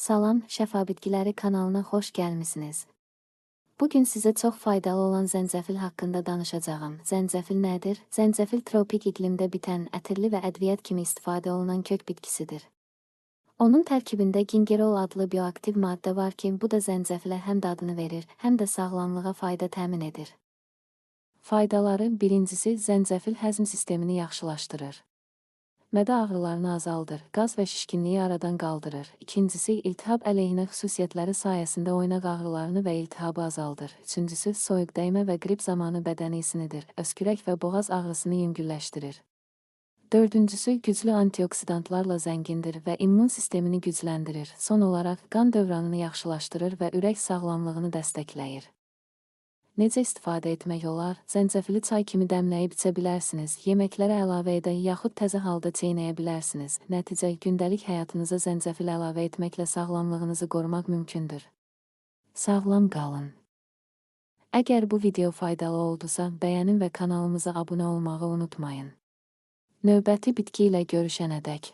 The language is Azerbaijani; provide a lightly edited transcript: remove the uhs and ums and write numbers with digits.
Salam, Şəfa Bitkiləri kanalına xoş gəlmisiniz. Bugün sizə çox faydalı olan zəncəfil haqqında danışacağam. Zəncəfil nədir? Zəncəfil tropik iqlimdə bitən, ətirli və ədviyyat kimi istifadə olunan kök bitkisidir. Onun tərkibində gingerol adlı bioaktiv maddə var ki, bu da zəncəfilə həm dadını verir, həm də sağlamlığa fayda təmin edir. Faydaları: birincisi, zəncəfil həzm sistemini yaxşılaşdırır. Mədə ağrılarını azaldır, qaz və şişkinliyi aradan qaldırır. İkincisi, iltihab əleyhinə xüsusiyyətləri sayəsində oynaq ağrılarını və iltihabı azaldır. Üçüncüsü, soyuq dəymə və qrip zamanı bədəni isinidir, öskürək və boğaz ağrısını yüngülləşdirir. Dördüncüsü, güclü antioksidantlarla zəngindir və immun sistemini gücləndirir. Son olaraq, qan dövranını yaxşılaşdırır və ürək sağlamlığını dəstəkləyir. Necə istifadə etmək olar? Zəncəfili çay kimi dəmləyib içə bilərsiniz, yeməklərə əlavə edə yaxud təzə halda çeynəyə bilərsiniz. Nəticə, gündəlik həyatınıza zəncəfil əlavə etməklə sağlamlığınızı qorumaq mümkündür. Sağlam qalın. Əgər bu video faydalı oldusa, bəyənin və kanalımıza abunə olmağı unutmayın. Növbəti bitki ilə görüşənədək.